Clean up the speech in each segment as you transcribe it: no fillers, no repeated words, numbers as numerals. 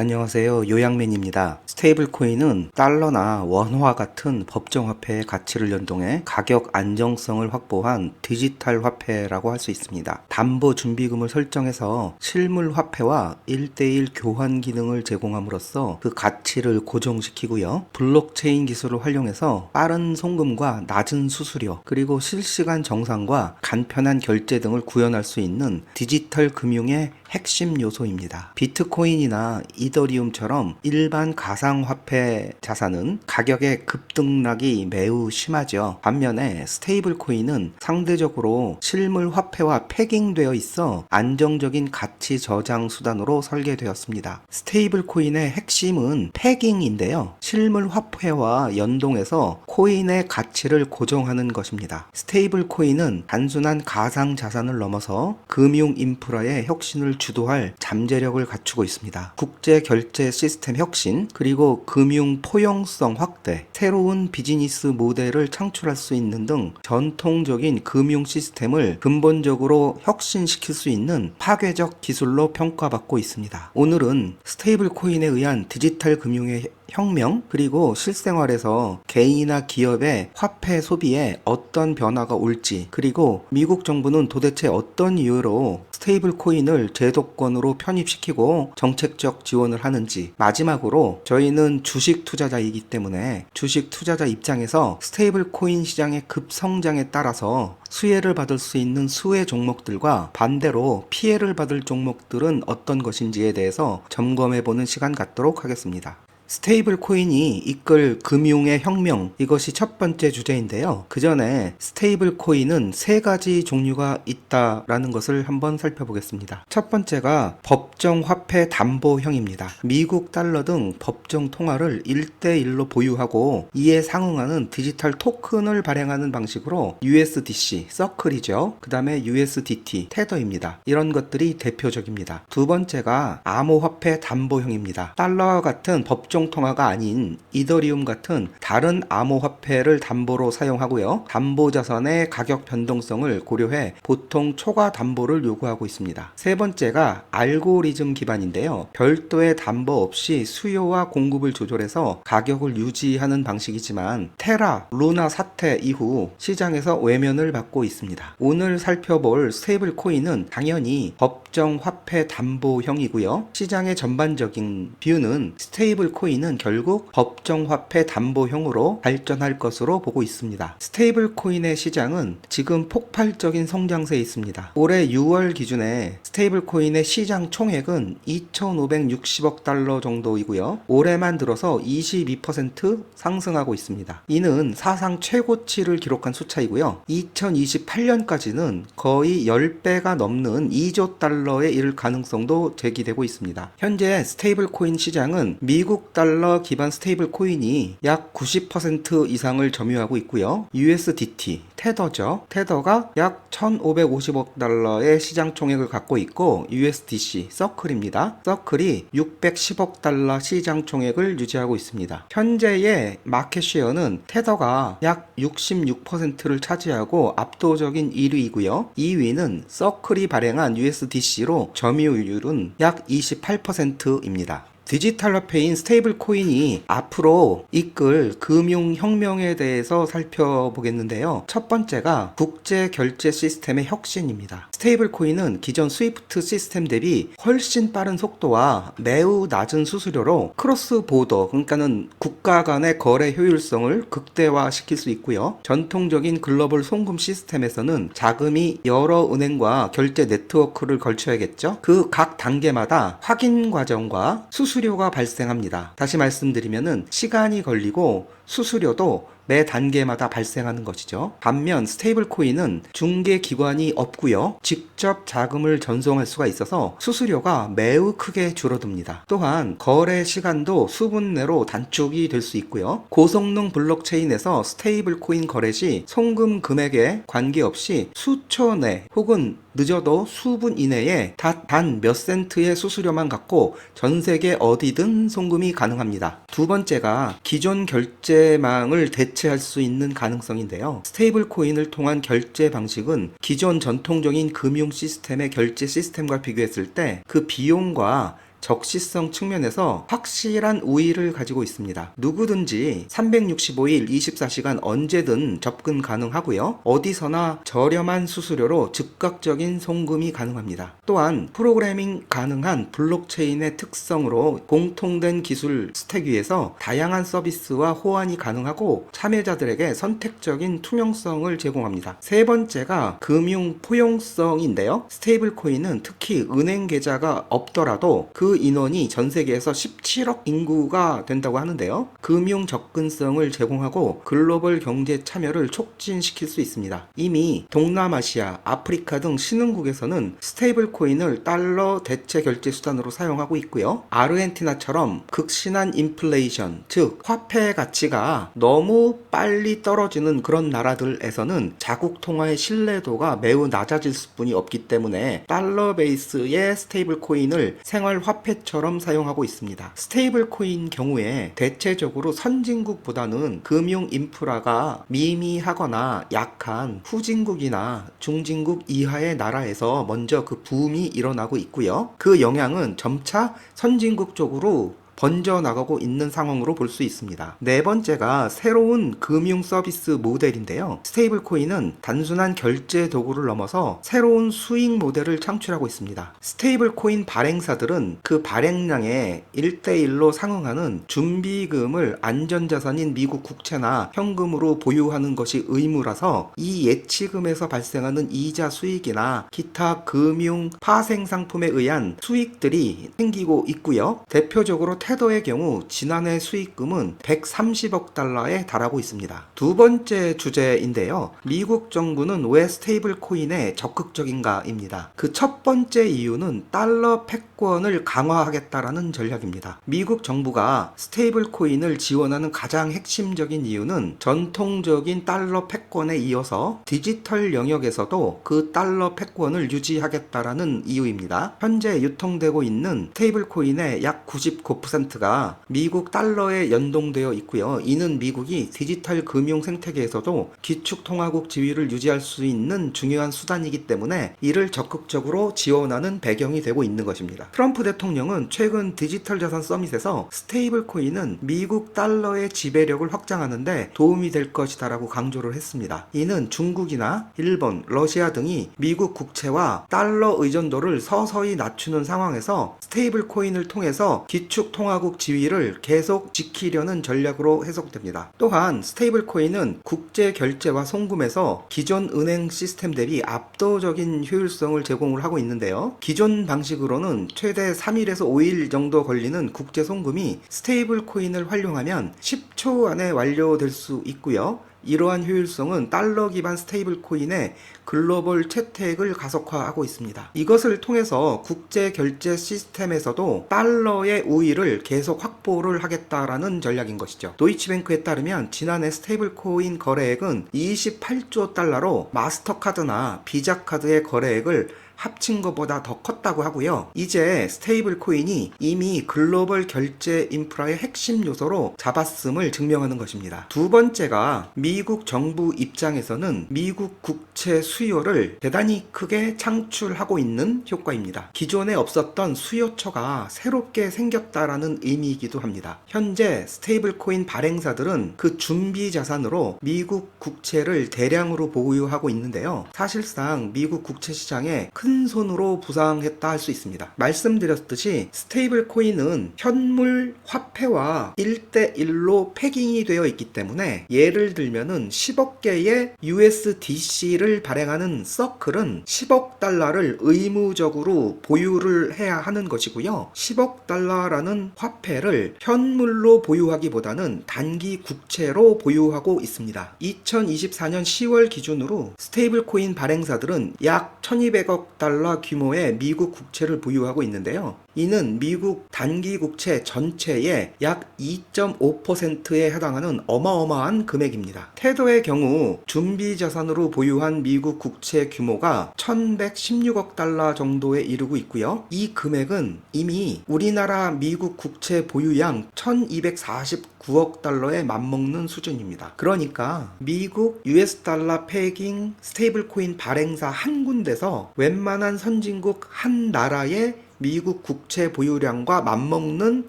안녕하세요. 요양맨입니다. 스테이블 코인은 달러나 원화 같은 법정 화폐의 가치를 연동해 가격 안정성을 확보한 디지털 화폐라고 할 수 있습니다. 담보 준비금을 설정해서 실물 화폐와 1대1 교환 기능을 제공함으로써 그 가치를 고정시키고요. 블록체인 기술을 활용해서 빠른 송금과 낮은 수수료, 그리고 실시간 정산과 간편한 결제 등을 구현할 수 있는 디지털 금융의 핵심 요소입니다. 비트코인이나 이더리움처럼 일반 가상화폐 자산은 가격의 급등락이 매우 심하죠. 반면에 스테이블 코인은 상대적으로 실물 화폐와 패깅되어 있어 안정적인 가치 저장 수단으로 설계되었습니다. 스테이블 코인의 핵심은 패깅인데요. 실물 화폐와 연동해서 코인의 가치를 고정하는 것입니다. 스테이블 코인은 단순한 가상 자산을 넘어서 금융 인프라의 혁신을 주도할 잠재력을 갖추고 있습니다. 국제 결제 시스템 혁신, 그리고 금융 포용성 확대, 새로운 비즈니스 모델을 창출할 수 있는 등 전통적인 금융 시스템을 근본적으로 혁신시킬 수 있는 파괴적 기술로 평가받고 있습니다. 오늘은 스테이블 코인에 의한 디지털 금융의 혁명, 그리고 실생활에서 개인이나 기업의 화폐 소비에 어떤 변화가 올지, 그리고 미국 정부는 도대체 어떤 이유로 스테이블 코인을 제도권으로 편입시키고 정책적 지원을 하는지, 마지막으로 저희는 주식 투자자이기 때문에 주식 투자자 입장에서 스테이블 코인 시장의 급성장에 따라서 수혜를 받을 수 있는 수혜 종목들과 반대로 피해를 받을 종목들은 어떤 것인지에 대해서 점검해보는 시간 갖도록 하겠습니다. 스테이블 코인이 이끌 금융의 혁명, 이것이 첫 번째 주제인데요. 그 전에 스테이블 코인은 세 가지 종류가 있다라는 것을 한번 살펴보겠습니다. 첫 번째가 법정 화폐 담보형입니다. 미국 달러 등 법정 통화를 1대1로 보유하고 이에 상응하는 디지털 토큰을 발행하는 방식으로 USDC, 서클이죠. 그 다음에 USDT, 테더입니다. 이런 것들이 대표적입니다. 두 번째가 암호화폐 담보형입니다. 달러와 같은 법정 통화가 아닌 이더리움 같은 다른 암호화폐를 담보로 사용하고요. 담보자산의 가격 변동성을 고려해 보통 초과 담보를 요구하고 있습니다. 세 번째가 알고리즘 기반인데요. 별도의 담보 없이 수요와 공급을 조절해서 가격을 유지하는 방식이지만 테라, 루나 사태 이후 시장에서 외면을 받고 있습니다. 오늘 살펴볼 스테이블 코인은 당연히 법정 화폐 담보형이고요. 시장의 전반적인 뷰는 스테이블 코인은 결국 법정 화폐 담보형으로 발전할 것으로 보고 있습니다. 스테이블 코인의 시장은 지금 폭발적인 성장세에 있습니다. 올해 6월 기준에 스테이블 코인의 시장 총액은 2,560억 달러 정도이고요. 올해만 들어서 22% 상승하고 있습니다. 이는 사상 최고치를 기록한 숫자이고요. 2028년까지는 거의 10배가 넘는 2조 달러에 이를 가능성도 제기되고 있습니다. 현재 스테이블 코인 시장은 미국 달러 기반 스테이블 코인이 약 90% 이상을 점유하고 있고요. USDT, 테더죠. 테더가 약 1,550억 달러의 시장 총액을 갖고 있고 USDC, 서클입니다. 서클이 610억 달러 시장 총액을 유지하고 있습니다. 현재의 마켓쉐어는 테더가 약 66%를 차지하고 압도적인 1위이고요. 2위는 서클이 발행한 USDC로 점유율은 약 28%입니다. 디지털 화폐인 스테이블 코인이 앞으로 이끌 금융 혁명에 대해서 살펴보겠는데요. 첫 번째가 국제 결제 시스템의 혁신입니다. 스테이블 코인은 기존 스위프트 시스템 대비 훨씬 빠른 속도와 매우 낮은 수수료로 크로스 보더, 그러니까는 국가 간의 거래 효율성을 극대화시킬 수 있고요. 전통적인 글로벌 송금 시스템에서는 자금이 여러 은행과 결제 네트워크를 걸쳐야겠죠. 그 각 단계마다 확인 과정과 수수료가 발생합니다. 다시 말씀드리면은 시간이 걸리고 수수료도 매 단계마다 발생하는 것이죠. 반면 스테이블 코인은 중개 기관이 없고요. 직접 자금을 전송할 수가 있어서 수수료가 매우 크게 줄어듭니다. 또한 거래 시간도 수분 내로 단축이 될 수 있고요. 고성능 블록체인에서 스테이블 코인 거래 시 송금 금액에 관계없이 수초 내 혹은 늦어도 수분 이내에 단 몇 센트의 수수료만 갖고 전 세계 어디든 송금이 가능합니다. 두 번째가 기존 결제망을 대체할 수 있는 가능성인데요. 스테이블 코인을 통한 결제 방식은 기존 전통적인 금융 시스템의 결제 시스템과 비교했을 때 그 비용과 적시성 측면에서 확실한 우위를 가지고 있습니다. 누구든지 365일 24시간 언제든 접근 가능하고요. 어디서나 저렴한 수수료로 즉각적인 송금이 가능합니다. 또한 프로그래밍 가능한 블록체인의 특성으로 공통된 기술 스택 위에서 다양한 서비스와 호환이 가능하고 참여자들에게 선택적인 투명성을 제공합니다. 세 번째가 금융 포용성인데요. 스테이블 코인은 특히 은행 계좌가 없더라도 그 인원이 전 세계에서 17억 인구가 된다고 하는데요. 금융 접근성을 제공하고 글로벌 경제 참여를 촉진시킬 수 있습니다. 이미 동남아시아, 아프리카 등 신흥국에서는 스테이블 코인을 달러 대체 결제 수단으로 사용하고 있고요. 아르헨티나처럼 극심한 인플레이션, 즉 화폐 가치가 너무 빨리 떨어지는 그런 나라들에서는 자국 통화의 신뢰도가 매우 낮아질 수뿐이 없기 때문에 달러 베이스의 스테이블 코인을 생활 화폐처럼 사용하고 있습니다. 스테이블 코인 경우에 대체적으로 선진국보다는 금융 인프라가 미미하거나 약한 후진국이나 중진국 이하의 나라에서 먼저 그 붐이 일어나고 있고요. 그 영향은 점차 선진국 쪽으로 번져나가고 있는 상황으로 볼 수 있습니다. 네 번째가 새로운 금융 서비스 모델인데요. 스테이블 코인은 단순한 결제 도구를 넘어서 새로운 수익 모델을 창출하고 있습니다. 스테이블 코인 발행사들은 그 발행량에 1대1로 상응하는 준비금을 안전자산인 미국 국채나 현금으로 보유하는 것이 의무라서 이 예치금에서 발생하는 이자 수익이나 기타 금융 파생 상품에 의한 수익들이 생기고 있고요. 대표적으로 테더의 경우 지난해 수익금은 130억 달러에 달하고 있습니다. 두 번째 주제인데요. 미국 정부는 왜 스테이블 코인에 적극적인가입니다. 그 첫 번째 이유는 달러 패권을 강화하겠다라는 전략입니다. 미국 정부가 스테이블 코인을 지원하는 가장 핵심적인 이유는 전통적인 달러 패권에 이어서 디지털 영역에서도 그 달러 패권을 유지하겠다라는 이유입니다. 현재 유통되고 있는 스테이블 코인의 약 99%가 미국 달러에 연동되어 있고요. 이는 미국이 디지털 금융 생태계에서도 기축통화국 지위를 유지할 수 있는 중요한 수단이기 때문에 이를 적극적으로 지원하는 배경이 되고 있는 것입니다. 트럼프 대통령은 최근 디지털 자산 서밋에서 스테이블 코인은 미국 달러의 지배력을 확장하는데 도움이 될 것이다라고 강조를 했습니다. 이는 중국이나 일본, 러시아 등이 미국 국채와 달러 의존도를 서서히 낮추는 상황에서 스테이블 코인을 통해서 기축통화국 지위를 계속 지키려는 전략으로 해석됩니다. 또한 스테이블 코인은 국제 결제와 송금에서 기존 은행 시스템 대비 압도적인 효율성을 제공을 하고 있는데요. 기존 방식으로는 최대 3일에서 5일 정도 걸리는 국제 송금이 스테이블 코인을 활용하면 10초 안에 완료될 수 있고요. 이러한 효율성은 달러 기반 스테이블 코인의 글로벌 채택을 가속화하고 있습니다. 이것을 통해서 국제 결제 시스템에서도 달러의 우위를 계속 확보를 하겠다라는 전략인 것이죠. 도이치뱅크에 따르면 지난해 스테이블 코인 거래액은 28조 달러로 마스터카드나 비자카드의 거래액을 합친 것보다 더 컸다고 하고요. 이제 스테이블 코인이 이미 글로벌 결제 인프라의 핵심 요소로 잡았음을 증명하는 것입니다. 두 번째가 미국 정부 입장에서는 미국 국채 수요를 대단히 크게 창출하고 있는 효과입니다. 기존에 없었던 수요처가 새롭게 생겼다라는 의미이기도 합니다. 현재 스테이블 코인 발행사들은 그 준비 자산으로 미국 국채를 대량으로 보유하고 있는데요. 사실상 미국 국채 시장에 큰 손으로 부상했다 할 수 있습니다. 말씀드렸듯이 스테이블 코인은 현물 화폐와 1대1로 패깅이 되어 있기 때문에 예를 들면은 10억 개의 USDC를 발행하는 서클은 10억 달러를 의무적으로 보유를 해야 하는 것이고요. 10억 달러라는 화폐를 현물로 보유하기보다는 단기 국채로 보유하고 있습니다. 2024년 10월 기준으로 스테이블 코인 발행사들은 약 1200억 달러 규모의 미국 국채를 보유하고 있는데요. 이는 미국 단기 국채 전체의 약 2.5%에 해당하는 어마어마한 금액입니다. 테더의 경우 준비 자산으로 보유한 미국 국채 규모가 1116억 달러 정도에 이르고 있고요. 이 금액은 이미 우리나라 미국 국채 보유량 1249억 달러에 맞먹는 수준입니다. 그러니까 미국 US 달러 패깅 스테이블 코인 발행사 한 군데서 웬만한 선진국 한 나라의 미국 국채 보유량과 맞먹는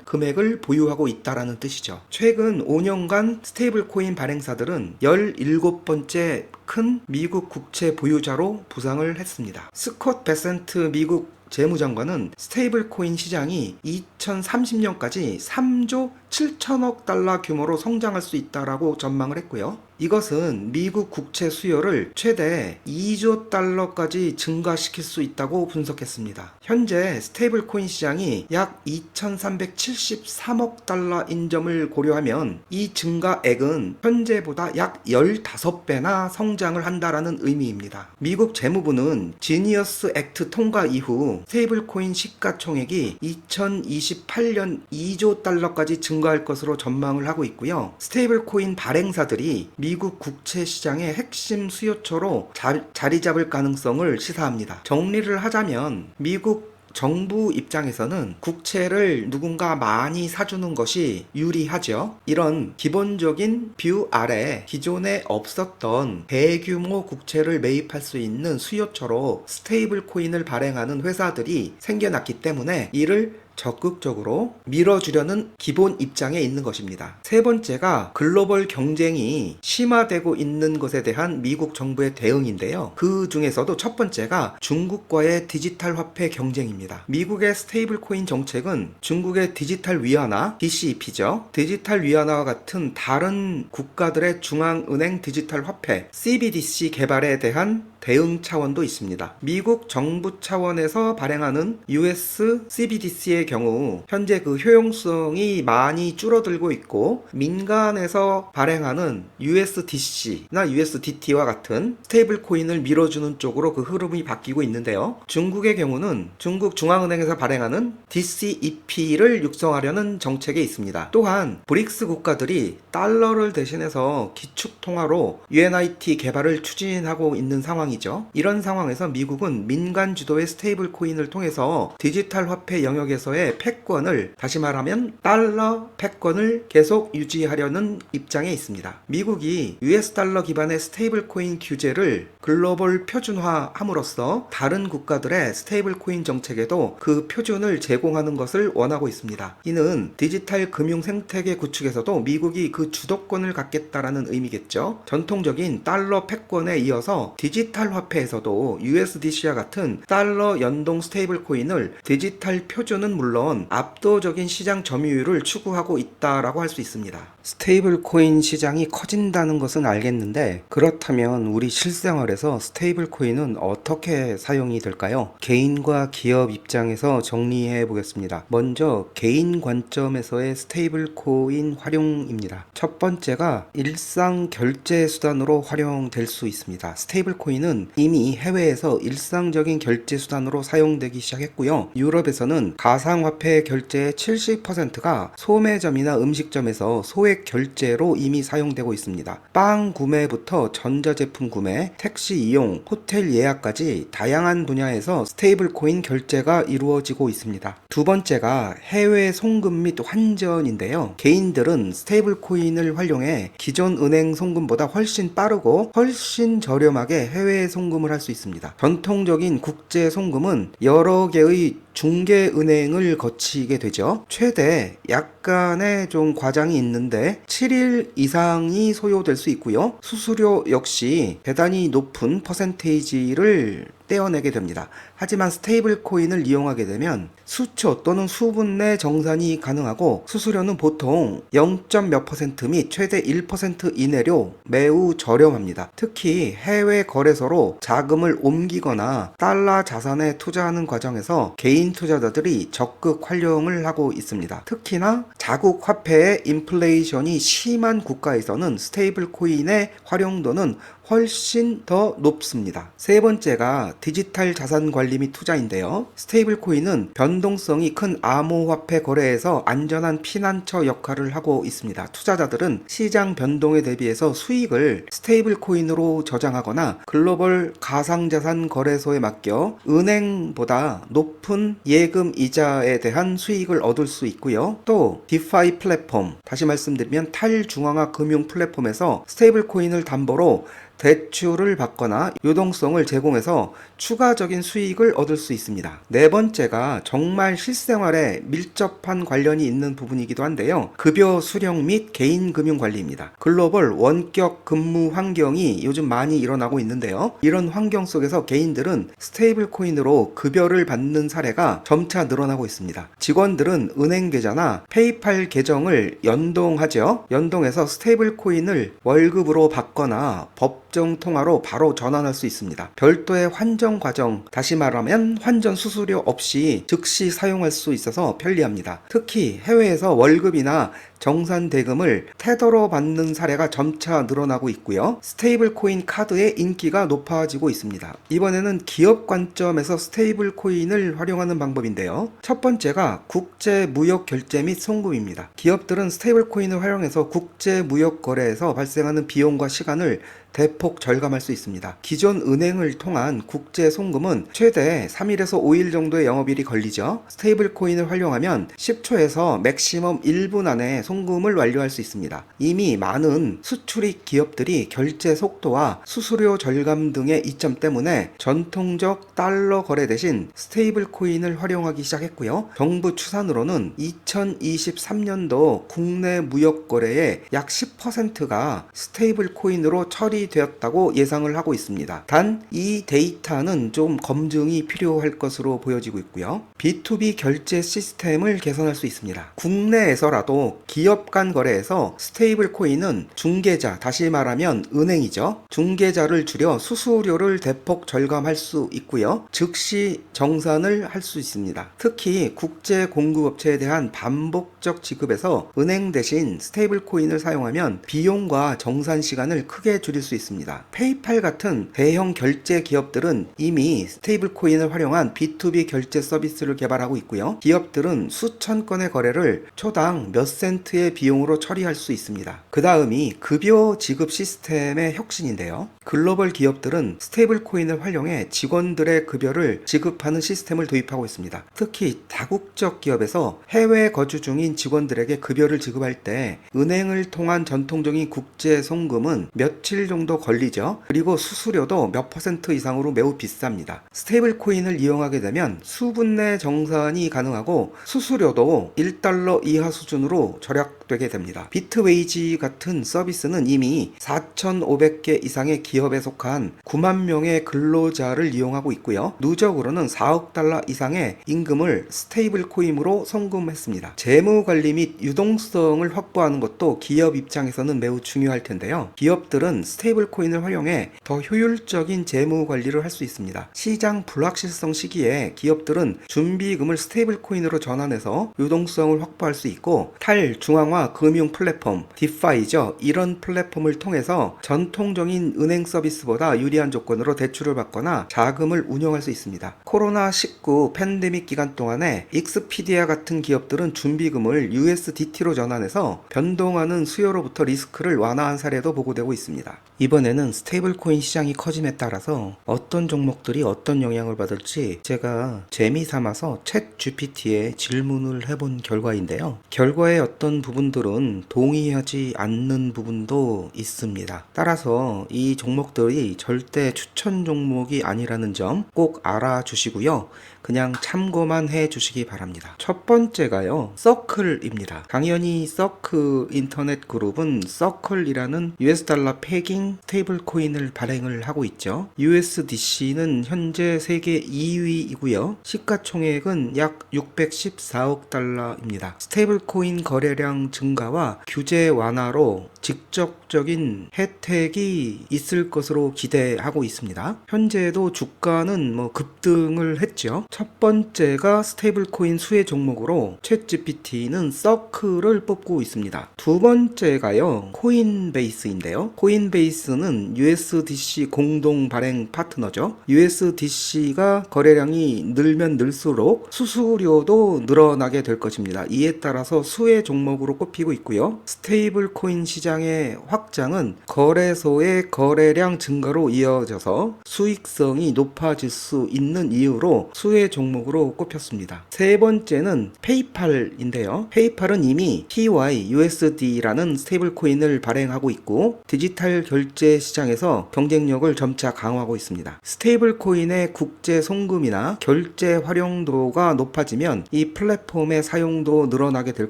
금액을 보유하고 있다라는 뜻이죠. 최근 5년간 스테이블 코인 발행사들은 17번째 큰 미국 국채 보유자로 부상을 했습니다. 스콧 베센트 미국 재무장관은 스테이블 코인 시장이 2030년까지 3조 7천억 달러 규모로 성장할 수 있다라고 전망을 했고요. 이것은 미국 국채 수요를 최대 2조 달러까지 증가시킬 수 있다고 분석했습니다. 현재 스테이블 코인 시장이 약 2,373억 달러인 점을 고려하면 이 증가액은 현재보다 약 15배나 성장을 한다라는 의미입니다. 미국 재무부는 지니어스 액트 통과 이후 스테이블 코인 시가총액이 2028년 2조 달러까지 증가할 것으로 전망을 하고 있고요. 스테이블 코인 발행사들이 미국 국채 시장의 핵심 수요처로 자리 잡을 가능성을 시사합니다. 정리를 하자면 미국 정부 입장에서는 국채를 누군가 많이 사주는 것이 유리하죠. 이런 기본적인 뷰 아래 기존에 없었던 대규모 국채를 매입할 수 있는 수요처로 스테이블 코인을 발행하는 회사들이 생겨났기 때문에 이를 적극적으로 밀어주려는 기본 입장에 있는 것입니다. 세 번째가 글로벌 경쟁이 심화되고 있는 것에 대한 미국 정부의 대응인데요. 그 중에서도 첫 번째가 중국과의 디지털 화폐 경쟁입니다. 미국의 스테이블 코인 정책은 중국의 디지털 위안화, DCEP죠. 디지털 위안화와 같은 다른 국가들의 중앙은행 디지털 화폐, CBDC 개발에 대한 대응 차원도 있습니다. 미국 정부 차원에서 발행하는 US CBDC의 경우 현재 그 효용성이 많이 줄어들고 있고, 민간에서 발행하는 USDC나 USDT와 같은 스테이블 코인을 밀어주는 쪽으로 그 흐름이 바뀌고 있는데요. 중국의 경우는 중국 중앙은행에서 발행하는 DCEP를 육성하려는 정책에 있습니다. 또한 브릭스 국가들이 달러를 대신해서 기축통화로 UNIT 개발을 추진하고 있는 상황이죠. 이런 상황에서 미국은 민간 주도의 스테이블 코인을 통해서 디지털 화폐 영역에서의 패권을, 다시 말하면 달러 패권을 계속 유지하려는 입장에 있습니다. 미국이 US 달러 기반의 스테이블 코인 규제를 글로벌 표준화함으로써 다른 국가들의 스테이블 코인 정책에도 그 표준을 제공하는 것을 원하고 있습니다. 이는 디지털 금융 생태계 구축에서도 미국이 그 주도권을 갖겠다라는 의미겠죠. 전통적인 달러 패권에 이어서 디지털 화폐에서도 USDC와 같은 달러 연동 스테이블 코인을 디지털 표준은 물론 압도적인 시장 점유율을 추구하고 있다라고 할 수 있습니다. 스테이블 코인 시장이 커진다는 것은 알겠는데, 그렇다면 우리 실생활에서 스테이블 코인은 어떻게 사용이 될까요? 개인과 기업 입장에서 정리해 보겠습니다. 먼저 개인 관점에서의 스테이블 코인 활용입니다. 첫 번째가 일상 결제 수단으로 활용될 수 있습니다. 스테이블 코인은 이미 해외에서 일상적인 결제 수단으로 사용되기 시작했고요. 유럽에서는 가상화폐 결제의 70%가 소매점이나 음식점에서 소액 결제로 이미 사용되고 있습니다. 빵 구매부터 전자제품 구매, 택시 이용, 호텔 예약까지 다양한 분야에서 스테이블 코인 결제가 이루어지고 있습니다. 두 번째가 해외 송금 및 환전인데요. 개인들은 스테이블 코인을 활용해 기존 은행 송금보다 훨씬 빠르고 훨씬 저렴하게 해외 송금을 할 수 있습니다. 전통적인 국제 송금은 여러 개의 중개은행을 거치게 되죠. 최대 약간의 좀 과장이 있는데 7일 이상이 소요될 수 있고요. 수수료 역시 대단히 높은 퍼센테이지를 떼어내게 됩니다. 하지만 스테이블 코인을 이용하게 되면 수초 또는 수분 내 정산이 가능하고, 수수료는 보통 0.몇 % 및 최대 1% 이내로 매우 저렴합니다. 특히 해외 거래소로 자금을 옮기거나 달러 자산에 투자하는 과정에서 개인 투자자들이 적극 활용을 하고 있습니다. 특히나 자국 화폐의 인플레이션이 심한 국가에서는 스테이블 코인의 활용도는 훨씬 더 높습니다. 세 번째가 디지털 자산 관리 및 투자인데요. 스테이블 코인은 변동성이 큰 암호화폐 거래에서 안전한 피난처 역할을 하고 있습니다. 투자자들은 시장 변동에 대비해서 수익을 스테이블 코인으로 저장하거나 글로벌 가상자산 거래소에 맡겨 은행보다 높은 예금 이자에 대한 수익을 얻을 수 있고요. 또 디파이 플랫폼, 다시 말씀드리면 탈중앙화 금융 플랫폼에서 스테이블 코인을 담보로 대출을 받거나 유동성을 제공해서 추가적인 수익을 얻을 수 있습니다. 네 번째가 정말 실생활에 밀접한 관련이 있는 부분이기도 한데요. 급여 수령 및 개인 금융 관리입니다. 글로벌 원격 근무 환경이 요즘 많이 일어나고 있는데요. 이런 환경 속에서 개인들은 스테이블 코인으로 급여를 받는 사례가 점차 늘어나고 있습니다. 직원들은 은행 계좌나 페이팔 계정을 연동하죠. 연동해서 스테이블 코인을 월급으로 받거나 법정 통화로 바로 전환할 수 있습니다. 별도의 환전 과정, 다시 말하면 환전 수수료 없이 즉시 사용할 수 있어서 편리합니다. 특히 해외에서 월급이나 정산 대금을 테더로 받는 사례가 점차 늘어나고 있고요. 스테이블 코인 카드의 인기가 높아지고 있습니다. 이번에는 기업 관점에서 스테이블 코인을 활용하는 방법인데요. 첫 번째가 국제 무역 결제 및 송금입니다. 기업들은 스테이블 코인을 활용해서 국제 무역 거래에서 발생하는 비용과 시간을 대폭 절감할 수 있습니다. 기존 은행을 통한 국제 송금은 최대 3일에서 5일 정도의 영업일이 걸리죠. 스테이블 코인을 활용하면 10초에서 맥시멈 1분 안에 송금을 완료할 수 있습니다. 이미 많은 수출입 기업들이 결제 속도와 수수료 절감 등의 이점 때문에 전통적 달러 거래 대신 스테이블 코인을 활용하기 시작했고요. 정부 추산으로는 2023년도 국내 무역 거래의 약 10%가 스테이블 코인으로 처리되었다고 예상을 하고 있습니다. 단 이 데이터는 좀 검증이 필요할 것으로 보여지고 있고요. B2B 결제 시스템을 개선할 수 있습니다. 국내에서라도 기업 간 거래에서 스테이블 코인은 중개자, 다시 말하면 은행이죠. 중개자를 줄여 수수료를 대폭 절감할 수 있고요. 즉시 정산을 할 수 있습니다. 특히 국제 공급업체에 대한 반복적 지급에서 은행 대신 스테이블 코인을 사용하면 비용과 정산 시간을 크게 줄일 수 있습니다. 페이팔 같은 대형 결제 기업들은 이미 스테이블 코인을 활용한 B2B 결제 서비스를 개발하고 있고요. 기업들은 수천 건의 거래를 초당 몇 센트의 비용으로 처리할 수 있습니다. 그 다음이 급여 지급 시스템의 혁신인데요. 글로벌 기업들은 스테이블 코인을 활용해 직원들의 급여를 지급하는 시스템을 도입하고 있습니다. 특히 다국적 기업에서 해외 거주 중인 직원들에게 급여를 지급할 때 은행을 통한 전통적인 국제 송금은 며칠 정도 걸리죠. 그리고 수수료도 몇 퍼센트 이상으로 매우 비쌉니다. 스테이블 코인을 이용하게 되면 수분 내 정산이 가능하고 수수료도 1달러 이하 수준으로 절약되게 됩니다. 비트웨이지 같은 서비스는 이미 4,500개 이상의 기업에 속한 9만 명의 근로자를 이용하고 있고요. 누적으로는 4억 달러 이상의 임금을 스테이블 코인으로 송금했습니다. 재무 관리 및 유동성을 확보하는 것도 기업 입장에서는 매우 중요할 텐데요. 기업들은 스테이블 코인을 활용해 더 효율적인 재무 관리를 할 수 있습니다. 시장 불확실성 시기에 기업들은 준비금을 스테이블 코인으로 전환해서 유동성을 확보할 수 있고 탈중앙화 금융 플랫폼 디파이죠. 이런 플랫폼을 통해서 전통적인 은행 서비스보다 유리한 조건으로 대출을 받거나 자금을 운용할 수 있습니다. 코로나19 팬데믹 기간 동안에 익스피디아 같은 기업들은 준비금을 USDT로 전환해서 변동하는 수요로부터 리스크를 완화한 사례도 보고되고 있습니다. 이번에는 스테이블 코인 시장이 커짐에 따라서 어떤 종목들이 어떤 영향을 받을지 제가 재미삼아서 챗 GPT에 질문을 해본 결과인데요. 결과의 어떤 부분들은 동의하지 않는 부분도 있습니다. 따라서 이 종목들이 절대 추천 종목이 아니라는 점 꼭 알아주시고요. 그냥 참고만 해 주시기 바랍니다. 첫 번째가요, 서클입니다. 당연히 서클 인터넷 그룹은 서클이라는 US 달러 패깅 스테이블 코인을 발행을 하고 있죠. USDC는 현재 세계 2위이고요. 시가총액은 약 614억 달러입니다. 스테이블 코인 거래량 증가와 규제 완화로 직접적인 혜택이 있을 것으로 기대하고 있습니다. 현재도 주가는 급등을 했죠. 첫 번째가 스테이블 코인 수혜 종목으로 챗 GPT는 서클을 뽑고 있습니다. 두 번째가요, 코인베이스인데요. 코인베이스는 USDC 공동 발행 파트너죠. USDC가 거래량이 늘면 늘수록 수수료도 늘어나게 될 것입니다. 이에 따라서 수혜 종목으로 꼽히고 있고요. 스테이블 코인 시장의 확장은 거래소의 거래량 증가로 이어져서 수익성이 높아질 수 있는 이유로 수혜 종목으로 꼽혔습니다. 세 번째는 페이팔인데요. 페이팔은 이미 PYUSD라는 스테이블 코인을 발행하고 있고 디지털 결제 시장에서 경쟁력을 점차 강화하고 있습니다. 스테이블 코인의 국제 송금이나 결제 활용도가 높아지면 이 플랫폼의 사용도 늘어나게 될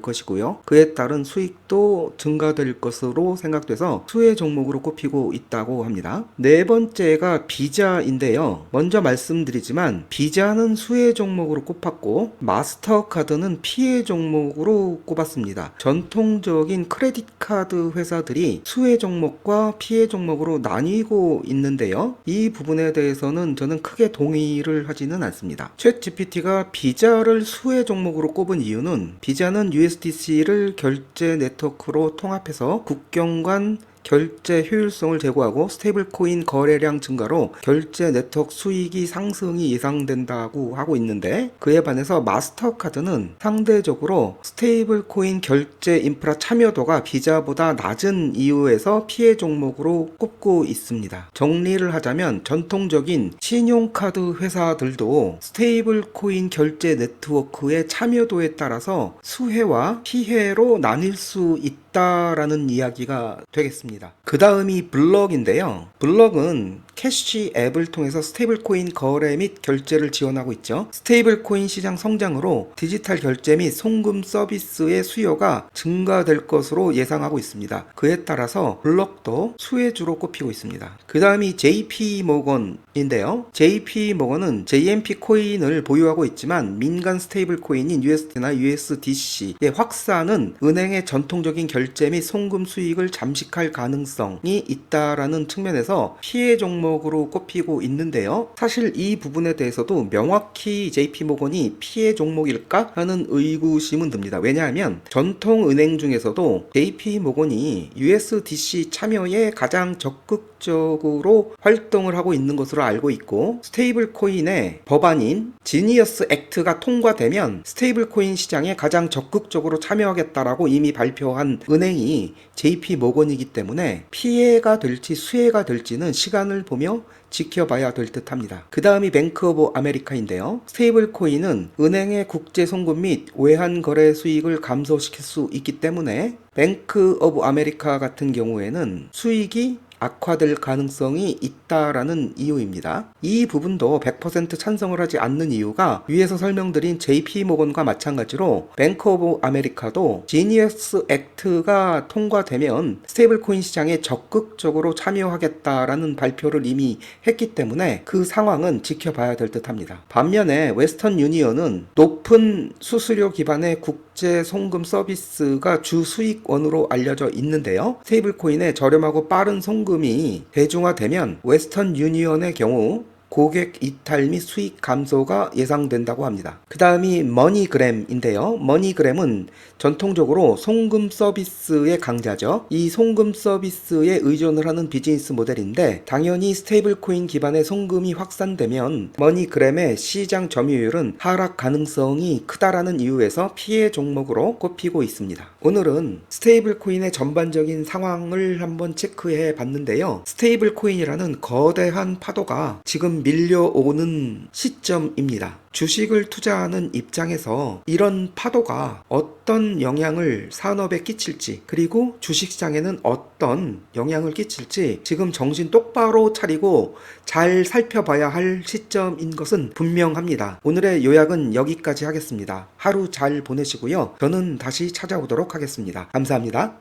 것이고요. 그에 따른 수익도 증가될 것으로 생각돼서 수혜 종목으로 꼽히고 있다고 합니다. 네 번째가 비자인데요. 먼저 말씀드리지만 비자는 수혜 종목으로 꼽았고 마스터카드는 피해 종목으로 꼽았습니다. 전통적인 크레딧 카드 회사들이 수혜 종목과 피해 종목으로 나뉘고 있는데요. 이 부분에 대해서는 저는 크게 동의를 하지는 않습니다. 챗GPT가 비자를 수혜 종목으로 꼽은 이유는 비자는 USDC를 결제 네트워크로 통합해서 국경 간 결제 효율성을 제고하고 스테이블 코인 거래량 증가로 결제 네트워크 수익이 상승이 예상된다고 하고 있는데 그에 반해서 마스터카드는 상대적으로 스테이블 코인 결제 인프라 참여도가 비자보다 낮은 이유에서 피해 종목으로 꼽고 있습니다. 정리를 하자면 전통적인 신용카드 회사들도 스테이블 코인 결제 네트워크의 참여도에 따라서 수혜와 피해로 나뉠 수 있다라는 이야기가 되겠습니다. 그 다음이 블럭인데요. 블럭은 캐시 앱을 통해서 스테이블 코인 거래 및 결제를 지원하고 있죠. 스테이블 코인 시장 성장으로 디지털 결제 및 송금 서비스의 수요가 증가될 것으로 예상하고 있습니다. 그에 따라서 블럭도 수혜주로 꼽히고 있습니다. 그 다음이 JP모건인데요. JP모건은 JMP 코인을 보유하고 있지만 민간 스테이블 코인인 USD나 USDC의 확산은 은행의 전통적인 결제 및 송금 수익을 잠식할 가능성이 있다라는 측면에서 피해 종목으로 꼽히고 있는데요. 사실 이 부분에 대해서도 명확히 JP모건이 피해 종목일까 하는 의구심은 듭니다. 왜냐하면 전통은행 중에서도 JP모건이 USDC 참여에 가장 적극적으로 활동을 하고 있는 것으로 알고 있고 스테이블 코인의 법안인 지니어스 액트가 통과되면 스테이블 코인 시장에 가장 적극적으로 참여하겠다라고 이미 발표한 은행이 JP모건이기 때문에 피해가 될지 수혜가 될지는 시간을 보며 지켜봐야 될 듯 합니다. 그 다음이 뱅크 오브 아메리카인데요. 스테이블 코인은 은행의 국제 송금 및 외환 거래 수익을 감소시킬 수 있기 때문에 뱅크 오브 아메리카 같은 경우에는 수익이 악화될 가능성이 있다라는 이유입니다. 이 부분도 100% 찬성을 하지 않는 이유가 위에서 설명드린 JP모건과 마찬가지로 뱅크 오브 아메리카도 지니어스 액트가 통과되면 스테이블 코인 시장에 적극적으로 참여하겠다라는 발표를 이미 했기 때문에 그 상황은 지켜봐야 될 듯합니다. 반면에 웨스턴 유니언은 높은 수수료 기반의 국제 송금 서비스가 주 수익원으로 알려져 있는데요. 스테이블 코인의 저렴하고 빠른 송금이 대중화되면 웨스턴 유니언의 경우 고객 이탈 및 수익 감소가 예상된다고 합니다. 그 다음이 머니그램인데요. 머니그램은 전통적으로 송금 서비스의 강자죠. 이 송금 서비스에 의존을 하는 비즈니스 모델인데 당연히 스테이블 코인 기반의 송금이 확산되면 머니그램의 시장 점유율은 하락 가능성이 크다라는 이유에서 피해 종목으로 꼽히고 있습니다. 오늘은 스테이블 코인의 전반적인 상황을 한번 체크해 봤는데요. 스테이블 코인이라는 거대한 파도가 지금 밀려오는 시점입니다. 주식을 투자하는 입장에서 이런 파도가 어떤 영향을 산업에 끼칠지 그리고 주식시장에는 어떤 영향을 끼칠지 지금 정신 똑바로 차리고 잘 살펴봐야 할 시점인 것은 분명합니다. 오늘의 요약은 여기까지 하겠습니다. 하루 잘 보내시고요. 저는 다시 찾아오도록 하겠습니다. 감사합니다.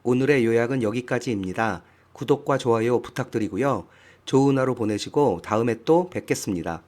오늘의 요약은 여기까지입니다. 구독과 좋아요 부탁드리고요. 좋은 하루 보내시고 다음에 또 뵙겠습니다.